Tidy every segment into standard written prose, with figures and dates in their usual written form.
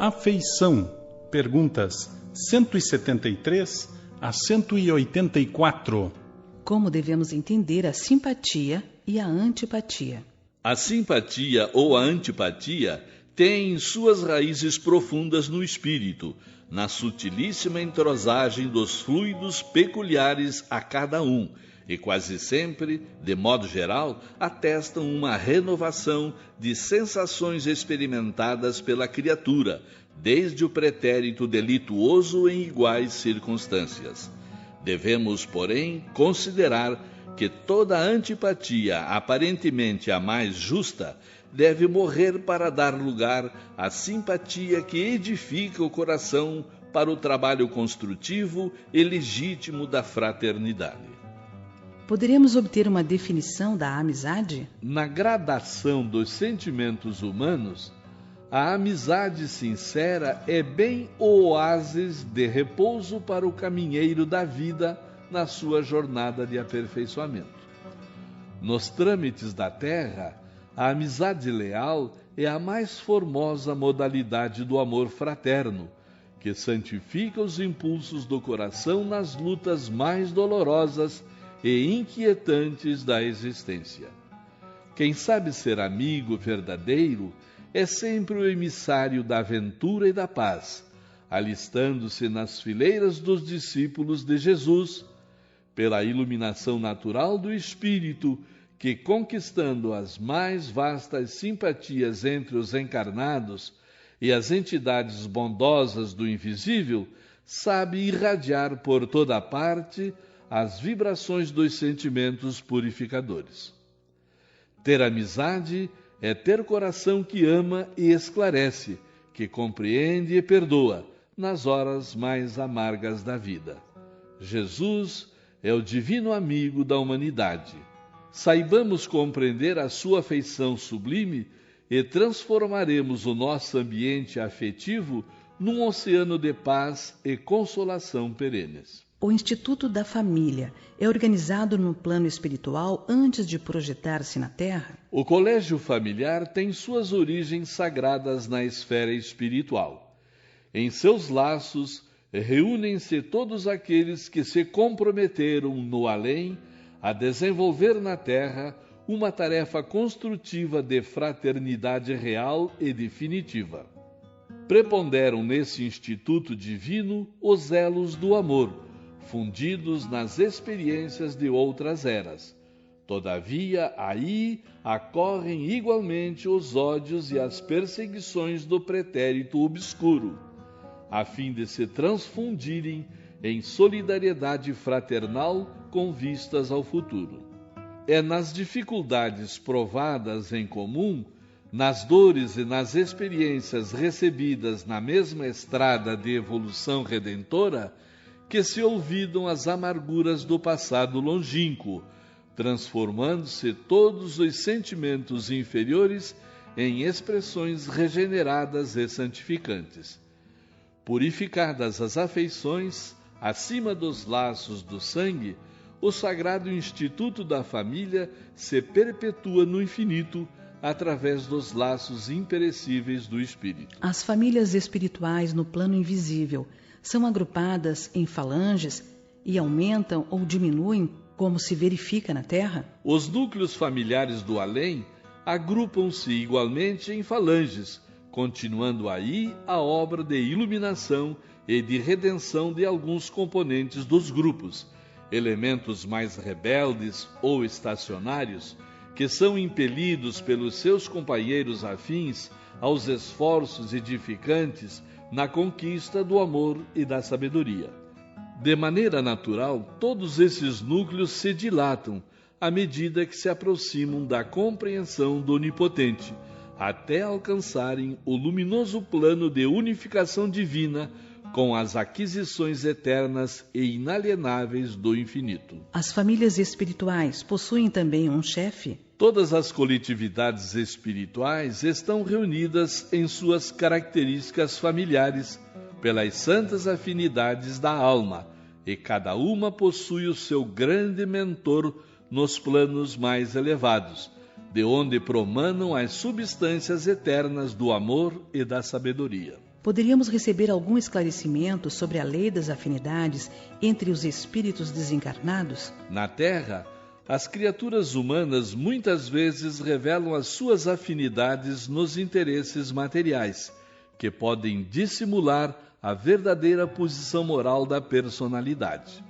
Afeição. Perguntas 173 a 184. Como devemos entender a simpatia e a antipatia? A simpatia ou a antipatia têm suas raízes profundas no espírito, na sutilíssima entrosagem dos fluidos peculiares a cada um, e quase sempre, de modo geral, atestam uma renovação de sensações experimentadas pela criatura, desde o pretérito delituoso em iguais circunstâncias. Devemos, porém, considerar que toda antipatia, aparentemente a mais justa, deve morrer para dar lugar à simpatia que edifica o coração para o trabalho construtivo e legítimo da fraternidade. Poderíamos obter uma definição da amizade? Na gradação dos sentimentos humanos, a amizade sincera é bem o oásis de repouso para o caminheiro da vida na sua jornada de aperfeiçoamento. Nos trâmites da terra, a amizade leal é a mais formosa modalidade do amor fraterno, que santifica os impulsos do coração nas lutas mais dolorosas e inquietantes da existência. Quem sabe ser amigo verdadeiro é sempre o emissário da aventura e da paz, alistando-se nas fileiras dos discípulos de Jesus, pela iluminação natural do espírito, que, conquistando as mais vastas simpatias entre os encarnados e as entidades bondosas do invisível, sabe irradiar por toda a parte as vibrações dos sentimentos purificadores. Ter amizade é ter coração que ama e esclarece, que compreende e perdoa nas horas mais amargas da vida. Jesus é o divino amigo da humanidade. Saibamos compreender a sua afeição sublime e transformaremos o nosso ambiente afetivo num oceano de paz e consolação perenes. O Instituto da Família é organizado no plano espiritual antes de projetar-se na Terra? O colégio familiar tem suas origens sagradas na esfera espiritual. Em seus laços, reúnem-se todos aqueles que se comprometeram no além a desenvolver na Terra uma tarefa construtiva de fraternidade real e definitiva. Preponderam nesse instituto divino os elos do amor, fundidos nas experiências de outras eras. Todavia, aí ocorrem igualmente os ódios e as perseguições do pretérito obscuro, a fim de se transfundirem em solidariedade fraternal com vistas ao futuro. É nas dificuldades provadas em comum, nas dores e nas experiências recebidas na mesma estrada de evolução redentora, que se olvidam as amarguras do passado longínquo, transformando-se todos os sentimentos inferiores em expressões regeneradas e santificantes. Purificadas as afeições, acima dos laços do sangue, o sagrado Instituto da Família se perpetua no infinito através dos laços imperecíveis do espírito. As famílias espirituais no plano invisível são agrupadas em falanges e aumentam ou diminuem como se verifica na Terra? Os núcleos familiares do além agrupam-se igualmente em falanges, continuando aí a obra de iluminação e de redenção de alguns componentes dos grupos, elementos mais rebeldes ou estacionários, que são impelidos pelos seus companheiros afins aos esforços edificantes na conquista do amor e da sabedoria. De maneira natural, todos esses núcleos se dilatam à medida que se aproximam da compreensão do Onipotente, até alcançarem o luminoso plano de unificação divina com as aquisições eternas e inalienáveis do infinito. As famílias espirituais possuem também um chefe? Todas as coletividades espirituais estão reunidas em suas características familiares, pelas santas afinidades da alma, e cada uma possui o seu grande mentor nos planos mais elevados, de onde promanam as substâncias eternas do amor e da sabedoria. Poderíamos receber algum esclarecimento sobre a lei das afinidades entre os espíritos desencarnados? Na Terra, as criaturas humanas muitas vezes revelam as suas afinidades nos interesses materiais, que podem dissimular a verdadeira posição moral da personalidade.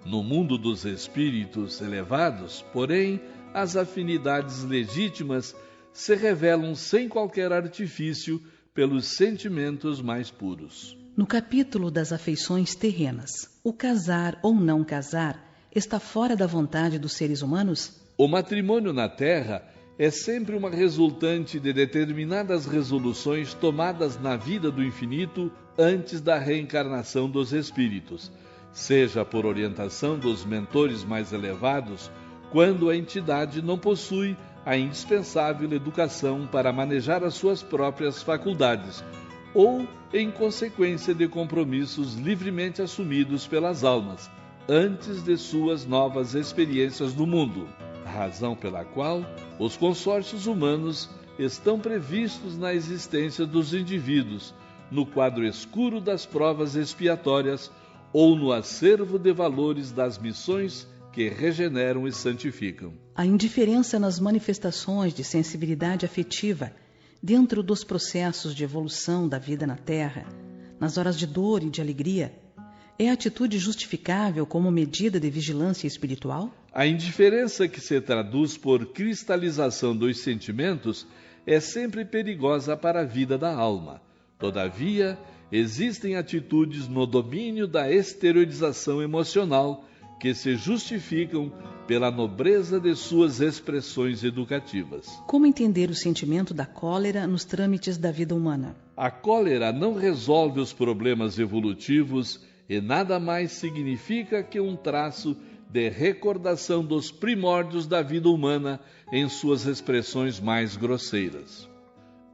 No mundo dos espíritos elevados, porém, as afinidades legítimas se revelam sem qualquer artifício pelos sentimentos mais puros. No capítulo das afeições terrenas, o casar ou não casar está fora da vontade dos seres humanos? O matrimônio na Terra é sempre uma resultante de determinadas resoluções tomadas na vida do infinito antes da reencarnação dos espíritos, seja por orientação dos mentores mais elevados, quando a entidade não possui a indispensável educação para manejar as suas próprias faculdades, ou em consequência de compromissos livremente assumidos pelas almas, antes de suas novas experiências no mundo, razão pela qual os consórcios humanos estão previstos na existência dos indivíduos, no quadro escuro das provas expiatórias ou no acervo de valores das missões que regeneram e santificam. A indiferença nas manifestações de sensibilidade afetiva dentro dos processos de evolução da vida na Terra, nas horas de dor e de alegria, é atitude justificável como medida de vigilância espiritual? A indiferença que se traduz por cristalização dos sentimentos é sempre perigosa para a vida da alma. Todavia, existem atitudes no domínio da exteriorização emocional que se justificam pela nobreza de suas expressões educativas. Como entender o sentimento da cólera nos trâmites da vida humana? A cólera não resolve os problemas evolutivos e nada mais significa que um traço de recordação dos primórdios da vida humana em suas expressões mais grosseiras.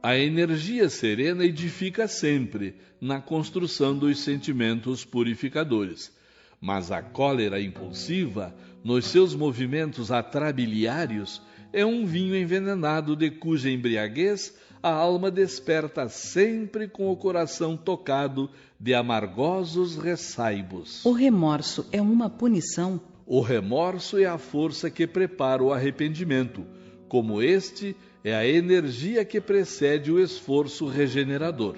A energia serena edifica sempre na construção dos sentimentos purificadores, mas a cólera impulsiva, nos seus movimentos atrabiliários, é um vinho envenenado de cuja embriaguez a alma desperta sempre com o coração tocado de amargosos ressaibos. O remorso é uma punição? O remorso é a força que prepara o arrependimento, como este é a energia que precede o esforço regenerador.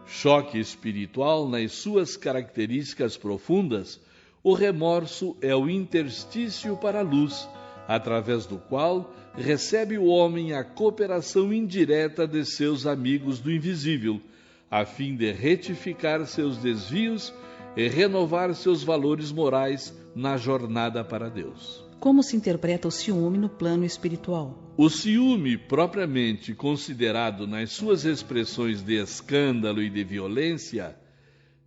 Choque espiritual nas suas características profundas, o remorso é o interstício para a luz, através do qual recebe o homem a cooperação indireta de seus amigos do invisível, a fim de retificar seus desvios e renovar seus valores morais na jornada para Deus. Como se interpreta o ciúme no plano espiritual? O ciúme, propriamente considerado nas suas expressões de escândalo e de violência,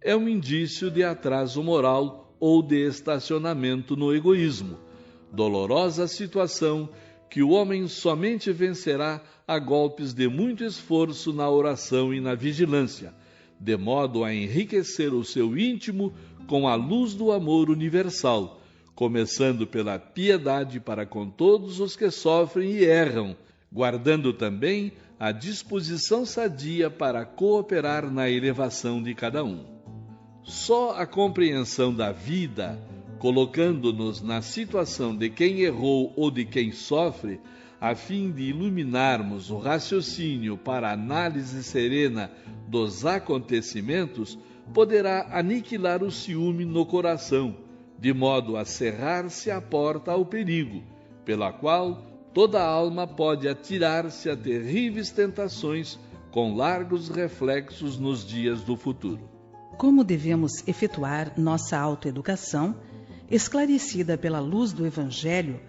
é um indício de atraso moral ou de estacionamento no egoísmo, dolorosa situação que o homem somente vencerá a golpes de muito esforço na oração e na vigilância, de modo a enriquecer o seu íntimo com a luz do amor universal, começando pela piedade para com todos os que sofrem e erram, guardando também a disposição sadia para cooperar na elevação de cada um. Só a compreensão da vida, colocando-nos na situação de quem errou ou de quem sofre, a fim de iluminarmos o raciocínio para a análise serena dos acontecimentos, poderá aniquilar o ciúme no coração, de modo a cerrar-se a porta ao perigo, pela qual toda alma pode atirar-se a terríveis tentações com largos reflexos nos dias do futuro. Como devemos efetuar nossa autoeducação, esclarecida pela luz do Evangelho,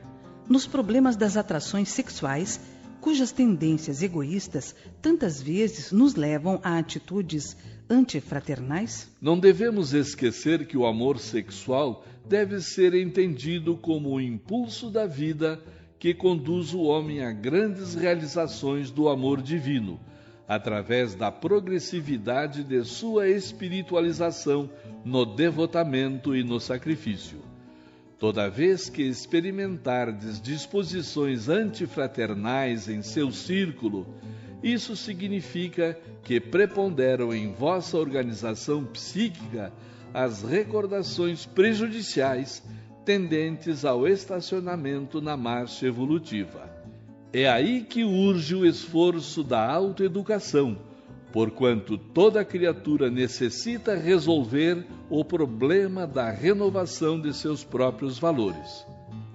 nos problemas das atrações sexuais, cujas tendências egoístas tantas vezes nos levam a atitudes antifraternais? Não devemos esquecer que o amor sexual deve ser entendido como o impulso da vida que conduz o homem a grandes realizações do amor divino, através da progressividade de sua espiritualização no devotamento e no sacrifício. Toda vez que experimentardes disposições antifraternais em seu círculo, Isso significa que preponderam em vossa organização psíquica as recordações prejudiciais tendentes ao estacionamento na marcha evolutiva. É aí que urge o esforço da autoeducação, porquanto toda criatura necessita resolver o problema da renovação de seus próprios valores.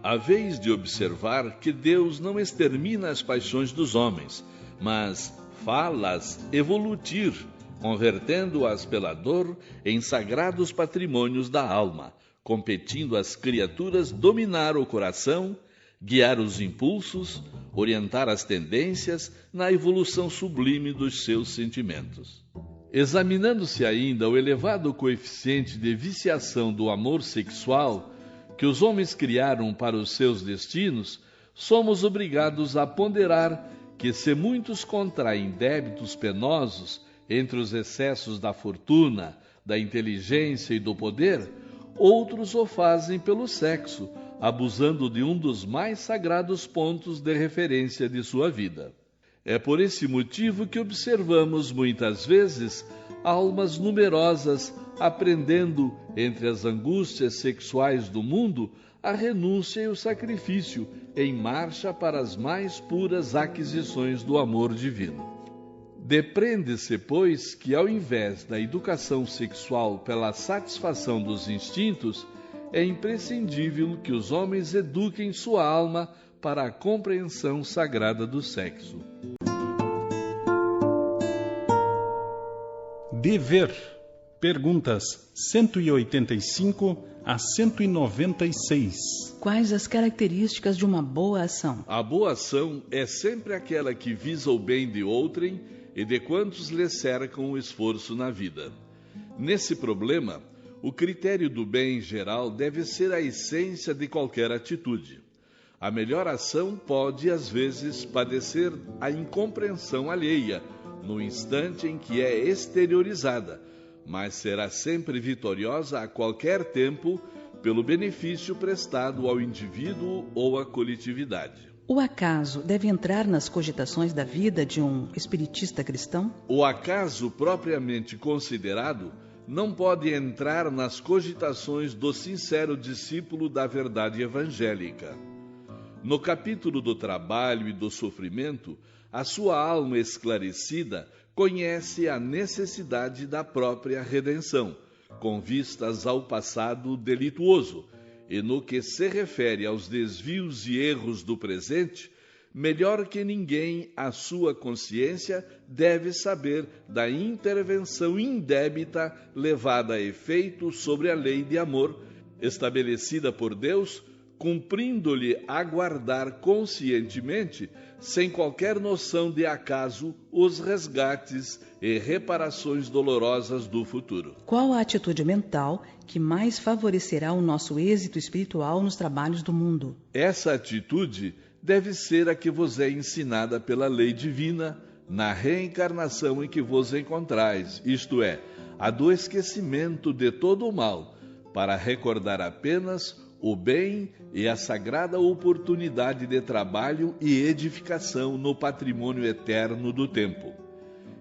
Haveis de observar que Deus não extermina as paixões dos homens, mas fá-las evolutir, convertendo-as pela dor em sagrados patrimônios da alma, competindo às criaturas dominar o coração, guiar os impulsos, orientar as tendências na evolução sublime dos seus sentimentos. Examinando-se ainda o elevado coeficiente de viciação do amor sexual que os homens criaram para os seus destinos, somos obrigados a ponderar que se muitos contraem débitos penosos entre os excessos da fortuna, da inteligência e do poder, outros o fazem pelo sexo, abusando de um dos mais sagrados pontos de referência de sua vida. É por esse motivo que observamos muitas vezes almas numerosas aprendendo, entre as angústias sexuais do mundo, a renúncia e o sacrifício, em marcha para as mais puras aquisições do amor divino. Depreende-se, pois, que ao invés da educação sexual pela satisfação dos instintos, é imprescindível que os homens eduquem sua alma para a compreensão sagrada do sexo. Dever. Perguntas 185 a 196. Quais as características de uma boa ação? A boa ação é sempre aquela que visa o bem de outrem e de quantos lhe cercam o esforço na vida. Nesse problema, o critério do bem geral deve ser a essência de qualquer atitude. A melhor ação pode, às vezes, padecer a incompreensão alheia, no instante em que é exteriorizada, mas será sempre vitoriosa a qualquer tempo pelo benefício prestado ao indivíduo ou à coletividade. O acaso deve entrar nas cogitações da vida de um espiritista cristão? O acaso propriamente considerado não pode entrar nas cogitações do sincero discípulo da verdade evangélica. No capítulo do trabalho e do sofrimento, a sua alma esclarecida conhece a necessidade da própria redenção, com vistas ao passado delituoso, e no que se refere aos desvios e erros do presente, melhor que ninguém a sua consciência deve saber da intervenção indébita levada a efeito sobre a lei de amor, estabelecida por Deus, cumprindo-lhe aguardar conscientemente, sem qualquer noção de acaso, os resgates e reparações dolorosas do futuro. Qual a atitude mental que mais favorecerá o nosso êxito espiritual nos trabalhos do mundo? Essa atitude deve ser a que vos é ensinada pela lei divina na reencarnação em que vos encontrais, isto é, a do esquecimento de todo o mal, para recordar apenas o bem e a sagrada oportunidade de trabalho e edificação no patrimônio eterno do tempo.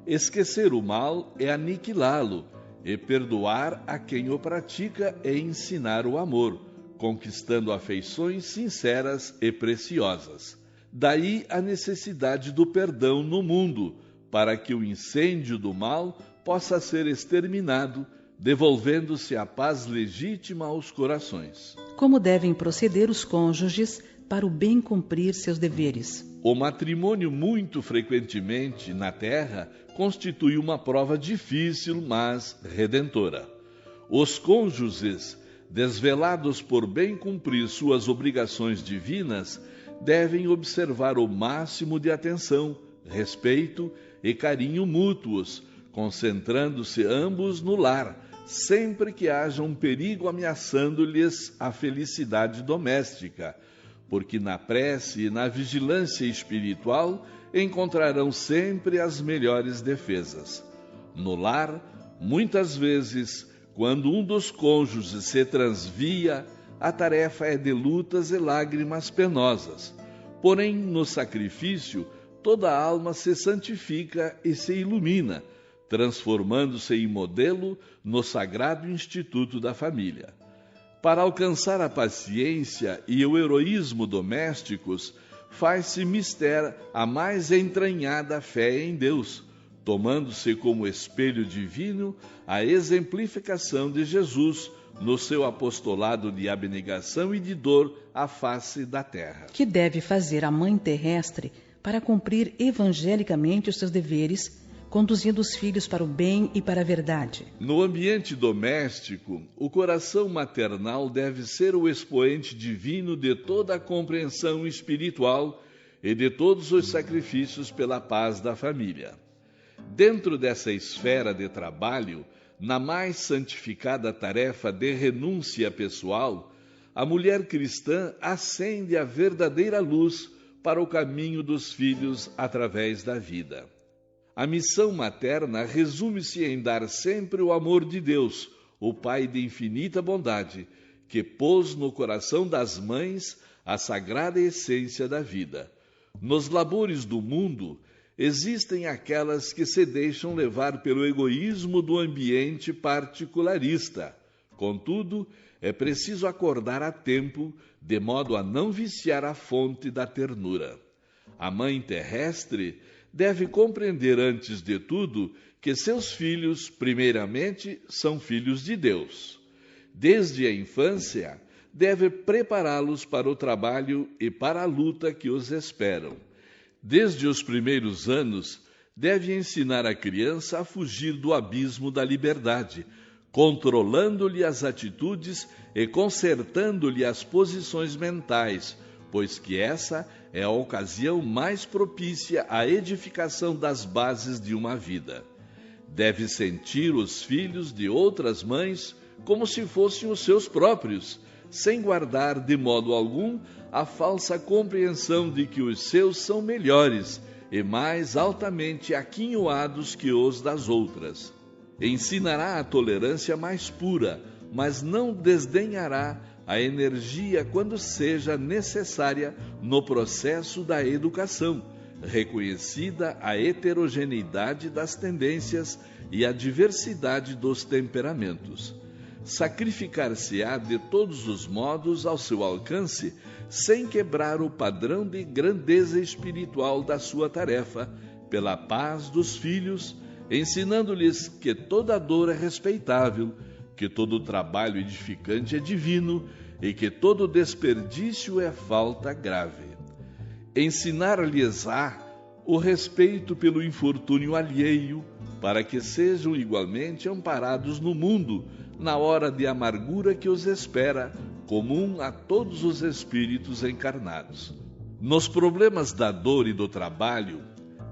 Esquecer o mal é aniquilá-lo, e perdoar a quem o pratica é ensinar o amor, conquistando afeições sinceras e preciosas. Daí a necessidade do perdão no mundo, para que o incêndio do mal possa ser exterminado, devolvendo-se a paz legítima aos corações. Como devem proceder os cônjuges para o bem cumprir seus deveres? O matrimônio, muito frequentemente na Terra, constitui uma prova difícil, mas redentora. Os cônjuges, desvelados por bem cumprir suas obrigações divinas, devem observar o máximo de atenção, respeito e carinho mútuos, concentrando-se ambos no lar, sempre que haja um perigo ameaçando-lhes a felicidade doméstica, porque na prece e na vigilância espiritual encontrarão sempre as melhores defesas. No lar, muitas vezes, quando um dos cônjuges se transvia, a tarefa é de lutas e lágrimas penosas. Porém, no sacrifício, toda a alma se santifica e se ilumina, transformando-se em modelo no sagrado instituto da família. Para alcançar a paciência e o heroísmo domésticos, faz-se mister a mais entranhada fé em Deus, tomando-se como espelho divino a exemplificação de Jesus no seu apostolado de abnegação e de dor à face da terra. Que deve fazer a mãe terrestre para cumprir evangelicamente os seus deveres, conduzindo os filhos para o bem e para a verdade? No ambiente doméstico, o coração maternal deve ser o expoente divino de toda a compreensão espiritual e de todos os sacrifícios pela paz da família. Dentro dessa esfera de trabalho, na mais santificada tarefa de renúncia pessoal, a mulher cristã acende a verdadeira luz para o caminho dos filhos através da vida. A missão materna resume-se em dar sempre o amor de Deus, o Pai de infinita bondade, que pôs no coração das mães a sagrada essência da vida. Nos labores do mundo, existem aquelas que se deixam levar pelo egoísmo do ambiente particularista. Contudo, é preciso acordar a tempo, de modo a não viciar a fonte da ternura. A mãe terrestre deve compreender antes de tudo que seus filhos, primeiramente, são filhos de Deus. Desde a infância, deve prepará-los para o trabalho e para a luta que os esperam. Desde os primeiros anos, deve ensinar a criança a fugir do abismo da liberdade, controlando-lhe as atitudes e consertando-lhe as posições mentais, pois que essa é a ocasião mais propícia à edificação das bases de uma vida. Deve sentir os filhos de outras mães como se fossem os seus próprios, sem guardar de modo algum a falsa compreensão de que os seus são melhores e mais altamente aquinhoados que os das outras. Ensinará a tolerância mais pura, mas não desdenhará a energia quando seja necessária no processo da educação, reconhecida a heterogeneidade das tendências e a diversidade dos temperamentos. Sacrificar-se-á de todos os modos ao seu alcance, sem quebrar o padrão de grandeza espiritual da sua tarefa, pela paz dos filhos, ensinando-lhes que toda dor é respeitável, que todo trabalho edificante é divino e que todo desperdício é falta grave. Ensinar-lhes-á o respeito pelo infortúnio alheio, para que sejam igualmente amparados no mundo, na hora de amargura que os espera, comum a todos os espíritos encarnados. Nos problemas da dor e do trabalho,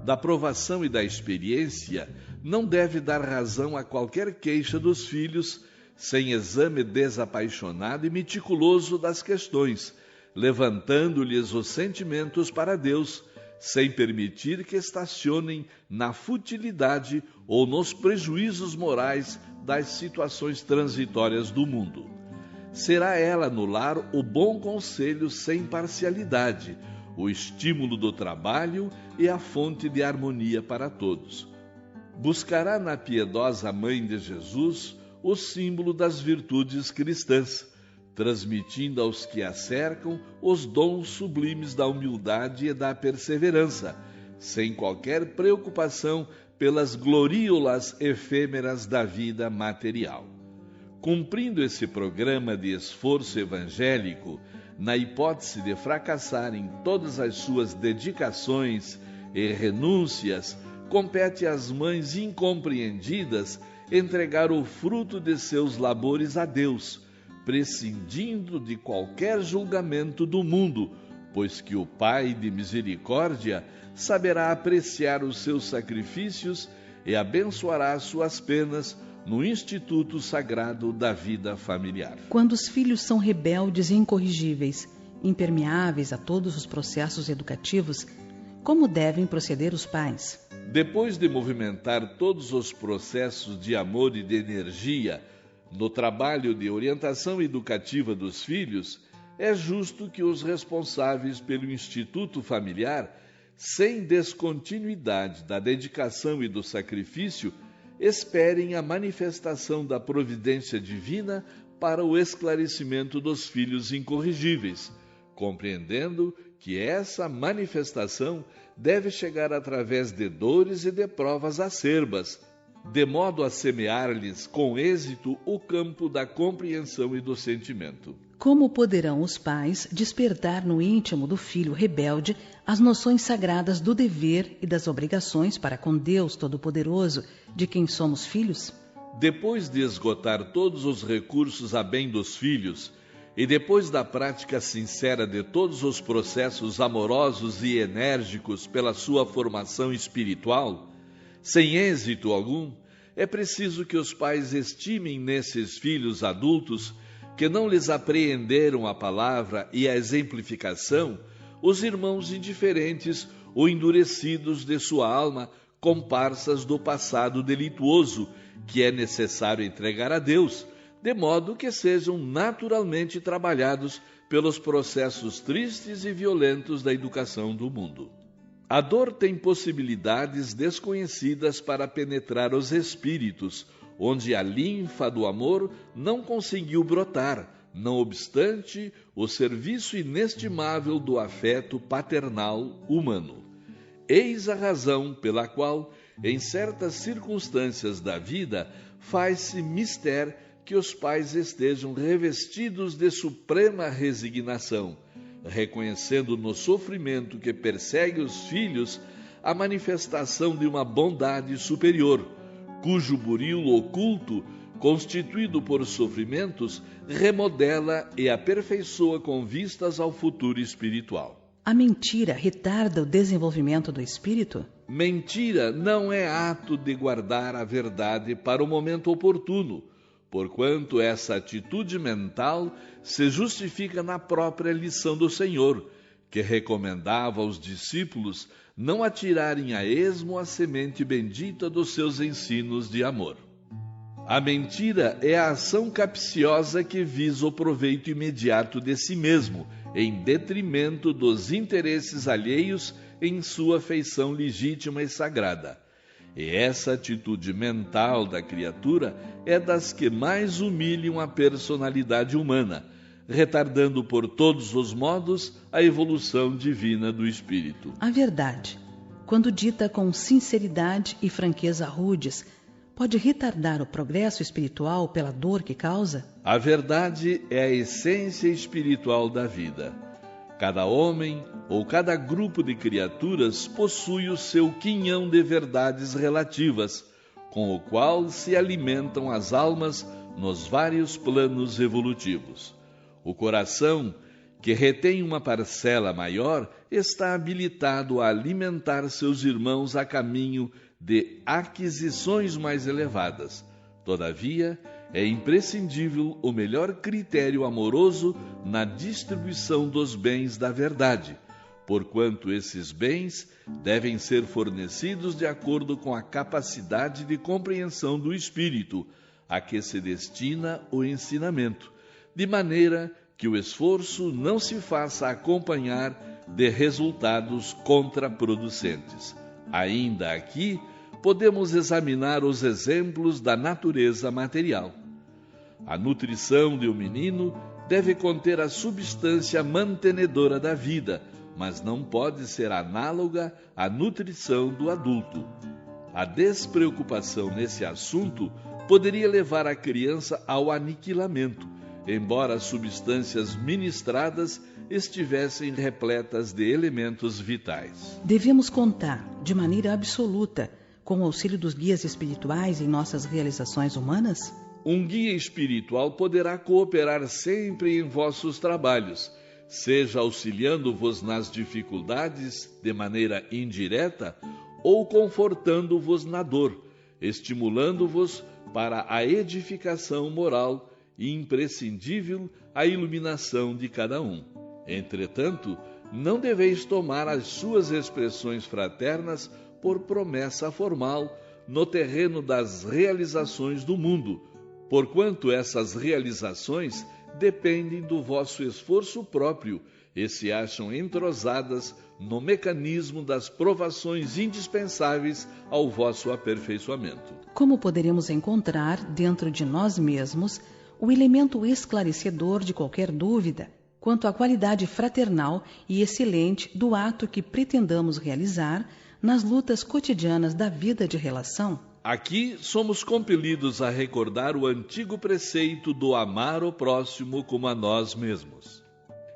da provação e da experiência, não deve dar razão a qualquer queixa dos filhos, sem exame desapaixonado e meticuloso das questões, levantando-lhes os sentimentos para Deus, sem permitir que estacionem na futilidade ou nos prejuízos morais das situações transitórias do mundo. Será ela no lar o bom conselho sem parcialidade, o estímulo do trabalho e a fonte de harmonia para todos. Buscará na piedosa Mãe de Jesus o símbolo das virtudes cristãs, transmitindo aos que a cercam os dons sublimes da humildade e da perseverança, sem qualquer preocupação pelas gloríolas efêmeras da vida material. Cumprindo esse programa de esforço evangélico, na hipótese de fracassar em todas as suas dedicações e renúncias, compete às mães incompreendidas entregar o fruto de seus labores a Deus, prescindindo de qualquer julgamento do mundo, pois que o Pai de misericórdia saberá apreciar os seus sacrifícios e abençoará as suas penas no Instituto Sagrado da Vida Familiar. Quando os filhos são rebeldes e incorrigíveis, impermeáveis a todos os processos educativos, como devem proceder os pais? Depois de movimentar todos os processos de amor e de energia no trabalho de orientação educativa dos filhos, é justo que os responsáveis pelo Instituto Familiar sem descontinuidade da dedicação e do sacrifício, esperem a manifestação da providência divina para o esclarecimento dos filhos incorrigíveis, compreendendo que essa manifestação deve chegar através de dores e de provas acerbas, de modo a semear-lhes com êxito o campo da compreensão e do sentimento. Como poderão os pais despertar no íntimo do filho rebelde as noções sagradas do dever e das obrigações para com Deus Todo-Poderoso, de quem somos filhos? Depois de esgotar todos os recursos a bem dos filhos, e depois da prática sincera de todos os processos amorosos e enérgicos pela sua formação espiritual, sem êxito algum, é preciso que os pais estimem nesses filhos adultos que não lhes apreenderam a palavra e a exemplificação, os irmãos indiferentes ou endurecidos de sua alma, comparsas do passado delituoso, que é necessário entregar a Deus, de modo que sejam naturalmente trabalhados pelos processos tristes e violentos da educação do mundo. A dor tem possibilidades desconhecidas para penetrar os espíritos, onde a linfa do amor não conseguiu brotar, não obstante o serviço inestimável do afeto paternal humano. Eis a razão pela qual, em certas circunstâncias da vida, faz-se mister que os pais estejam revestidos de suprema resignação, reconhecendo no sofrimento que persegue os filhos a manifestação de uma bondade superior, cujo buril oculto, constituído por sofrimentos, remodela e aperfeiçoa com vistas ao futuro espiritual. A mentira retarda o desenvolvimento do espírito? Mentira não é ato de guardar a verdade para o momento oportuno, porquanto essa atitude mental se justifica na própria lição do Senhor, que recomendava aos discípulos não atirarem a esmo a semente bendita dos seus ensinos de amor. A mentira é a ação capciosa que visa o proveito imediato de si mesmo, em detrimento dos interesses alheios em sua feição legítima e sagrada. E essa atitude mental da criatura é das que mais humilham a personalidade humana, retardando por todos os modos a evolução divina do espírito. A verdade, quando dita com sinceridade e franqueza rudes, pode retardar o progresso espiritual pela dor que causa? A verdade é a essência espiritual da vida. Cada homem ou cada grupo de criaturas possui o seu quinhão de verdades relativas, com o qual se alimentam as almas nos vários planos evolutivos. O coração, que retém uma parcela maior, está habilitado a alimentar seus irmãos a caminho de aquisições mais elevadas. Todavia, é imprescindível o melhor critério amoroso na distribuição dos bens da verdade, porquanto esses bens devem ser fornecidos de acordo com a capacidade de compreensão do espírito, a que se destina o ensinamento, de maneira que o esforço não se faça acompanhar de resultados contraproducentes. Ainda aqui, podemos examinar os exemplos da natureza material. A nutrição de um menino deve conter a substância mantenedora da vida, mas não pode ser análoga à nutrição do adulto. A despreocupação nesse assunto poderia levar a criança ao aniquilamento, embora as substâncias ministradas estivessem repletas de elementos vitais. Devemos contar, de maneira absoluta, com o auxílio dos guias espirituais em nossas realizações humanas? Um guia espiritual poderá cooperar sempre em vossos trabalhos, seja auxiliando-vos nas dificuldades de maneira indireta ou confortando-vos na dor, estimulando-vos para a edificação moral e imprescindível a iluminação de cada um. Entretanto, não deveis tomar as suas expressões fraternas por promessa formal no terreno das realizações do mundo, porquanto essas realizações dependem do vosso esforço próprio e se acham entrosadas no mecanismo das provações indispensáveis ao vosso aperfeiçoamento. Como poderemos encontrar dentro de nós mesmos o elemento esclarecedor de qualquer dúvida quanto à qualidade fraternal e excelente do ato que pretendamos realizar nas lutas cotidianas da vida de relação? Aqui somos compelidos a recordar o antigo preceito do amar o próximo como a nós mesmos.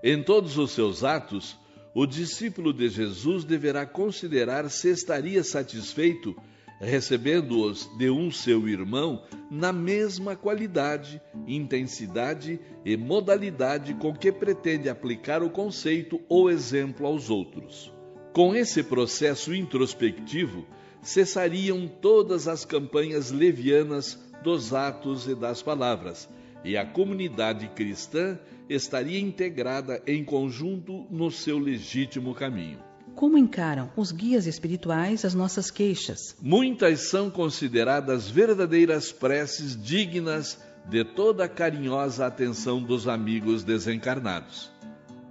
Em todos os seus atos, o discípulo de Jesus deverá considerar se estaria satisfeito recebendo-os de um seu irmão na mesma qualidade, intensidade e modalidade com que pretende aplicar o conceito ou exemplo aos outros. Com esse processo introspectivo, cessariam todas as campanhas levianas dos atos e das palavras, e a comunidade cristã estaria integrada em conjunto no seu legítimo caminho. Como encaram os guias espirituais as nossas queixas? Muitas são consideradas verdadeiras preces dignas de toda a carinhosa atenção dos amigos desencarnados.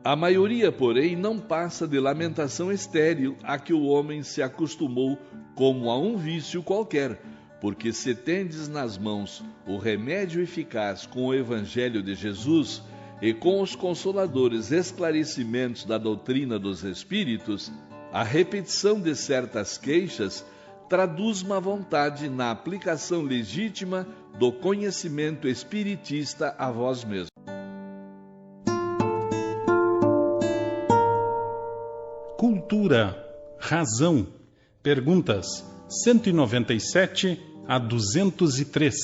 A maioria, porém, não passa de lamentação estéril a que o homem se acostumou como a um vício qualquer, porque se tendes nas mãos o remédio eficaz com o Evangelho de Jesus e com os consoladores esclarecimentos da doutrina dos Espíritos, a repetição de certas queixas traduz má vontade na aplicação legítima do conhecimento espiritista a vós mesmos. Cultura, razão. Perguntas 197 a 203.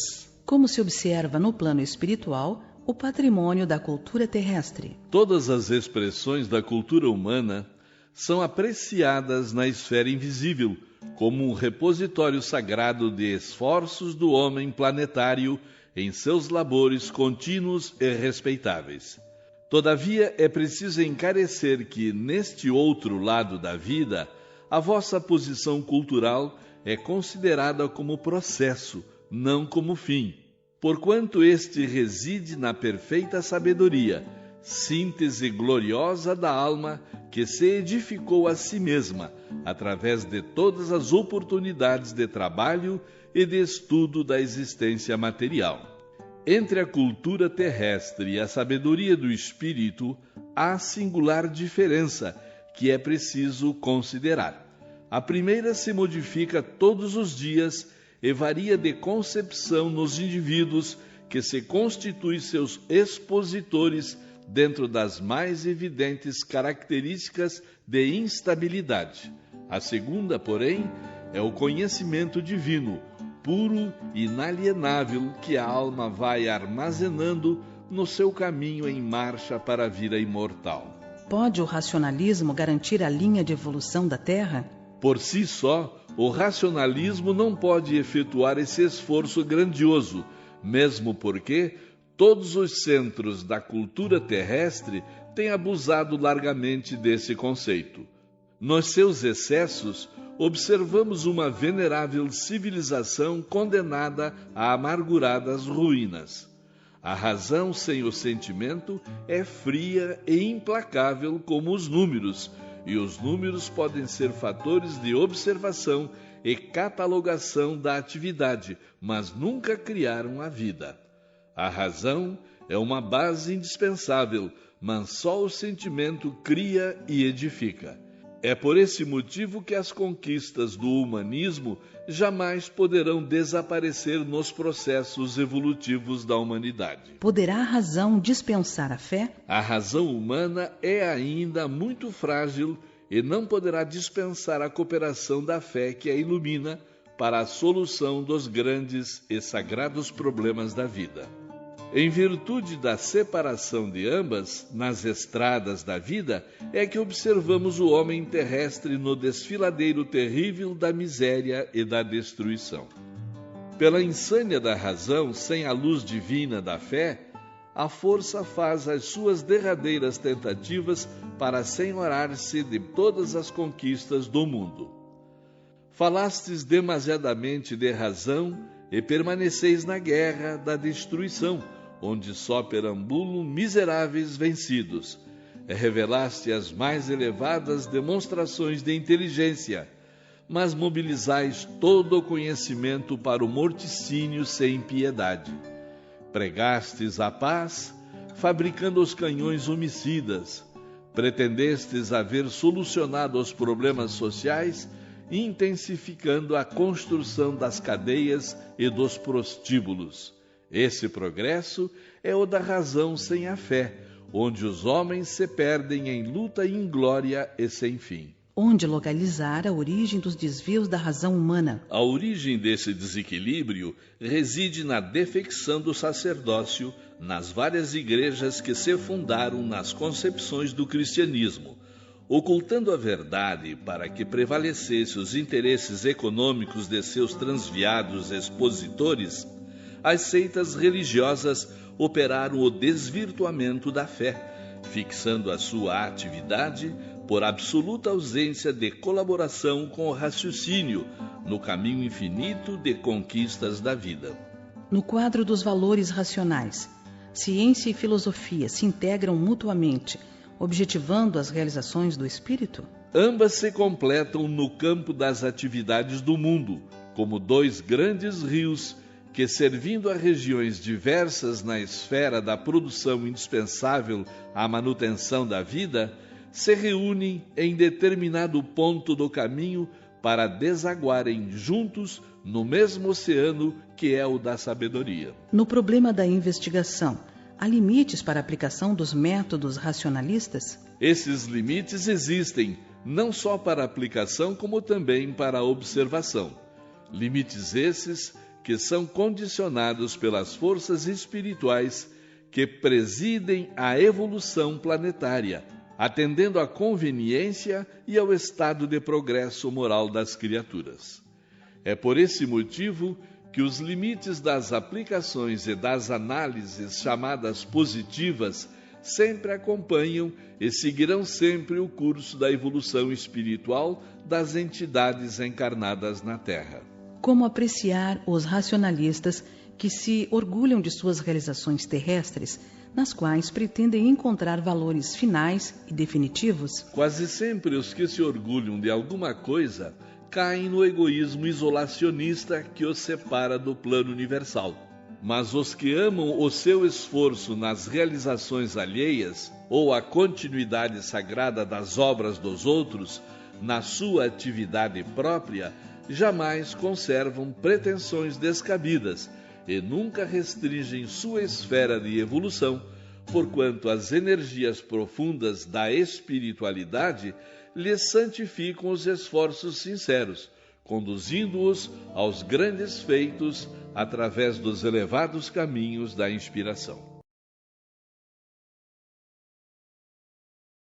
Como se observa no plano espiritual o patrimônio da cultura terrestre? Todas as expressões da cultura humana são apreciadas na esfera invisível como um repositório sagrado de esforços do homem planetário em seus labores contínuos e respeitáveis. Todavia, é preciso encarecer que, neste outro lado da vida, a vossa posição cultural é considerada como processo, não como fim, porquanto este reside na perfeita sabedoria, síntese gloriosa da alma que se edificou a si mesma, através de todas as oportunidades de trabalho e de estudo da existência material. Entre a cultura terrestre e a sabedoria do espírito, há singular diferença que é preciso considerar. A primeira se modifica todos os dias e varia de concepção nos indivíduos que se constituem seus expositores dentro das mais evidentes características de instabilidade. A segunda, porém, é o conhecimento divino, puro e inalienável, que a alma vai armazenando no seu caminho em marcha para a vida imortal. Pode o racionalismo garantir a linha de evolução da Terra? Por si só, o racionalismo não pode efetuar esse esforço grandioso, mesmo porque todos os centros da cultura terrestre têm abusado largamente desse conceito. Nos seus excessos, observamos uma venerável civilização condenada a amarguradas ruínas. A razão sem o sentimento é fria e implacável como os números, e os números podem ser fatores de observação e catalogação da atividade, mas nunca criaram a vida. A razão é uma base indispensável, mas só o sentimento cria e edifica. É por esse motivo que as conquistas do humanismo jamais poderão desaparecer nos processos evolutivos da humanidade. Poderá a razão dispensar a fé? A razão humana é ainda muito frágil e não poderá dispensar a cooperação da fé que a ilumina para a solução dos grandes e sagrados problemas da vida. Em virtude da separação de ambas, nas estradas da vida, é que observamos o homem terrestre no desfiladeiro terrível da miséria e da destruição. Pela insânia da razão, sem a luz divina da fé, a força faz as suas derradeiras tentativas para assenhorar-se de todas as conquistas do mundo. Falastes demasiadamente de razão e permaneceis na guerra da destruição, onde só perambulam miseráveis vencidos. revelaste as mais elevadas demonstrações de inteligência, mas mobilizais todo o conhecimento para o morticínio sem piedade. Pregastes a paz, fabricando os canhões homicidas. Pretendestes haver solucionado os problemas sociais, intensificando a construção das cadeias e dos prostíbulos. Esse progresso é o da razão sem a fé, onde os homens se perdem em luta inglória e sem fim. Onde localizar a origem dos desvios da razão humana? A origem desse desequilíbrio reside na defecção do sacerdócio nas várias igrejas que se fundaram nas concepções do cristianismo, ocultando a verdade para que prevalecesse os interesses econômicos de seus transviados expositores. As seitas religiosas operaram o desvirtuamento da fé, fixando a sua atividade por absoluta ausência de colaboração com o raciocínio no caminho infinito de conquistas da vida. No quadro dos valores racionais, ciência e filosofia se integram mutuamente, objetivando as realizações do espírito? Ambas se completam no campo das atividades do mundo, como dois grandes rios que, servindo a regiões diversas na esfera da produção indispensável à manutenção da vida, se reúnem em determinado ponto do caminho para desaguarem juntos no mesmo oceano que é o da sabedoria. No problema da investigação, há limites para a aplicação dos métodos racionalistas? Esses limites existem, não só para a aplicação, como também para a observação. Limites esses que são condicionados pelas forças espirituais que presidem a evolução planetária, atendendo à conveniência e ao estado de progresso moral das criaturas. É por esse motivo que os limites das aplicações e das análises chamadas positivas sempre acompanham e seguirão sempre o curso da evolução espiritual das entidades encarnadas na Terra. Como apreciar os racionalistas que se orgulham de suas realizações terrestres, nas quais pretendem encontrar valores finais e definitivos? Quase sempre os que se orgulham de alguma coisa caem no egoísmo isolacionista que os separa do plano universal. Mas os que amam o seu esforço nas realizações alheias ou a continuidade sagrada das obras dos outros, na sua atividade própria, jamais conservam pretensões descabidas e nunca restringem sua esfera de evolução, porquanto as energias profundas da espiritualidade lhes santificam os esforços sinceros, conduzindo-os aos grandes feitos através dos elevados caminhos da inspiração.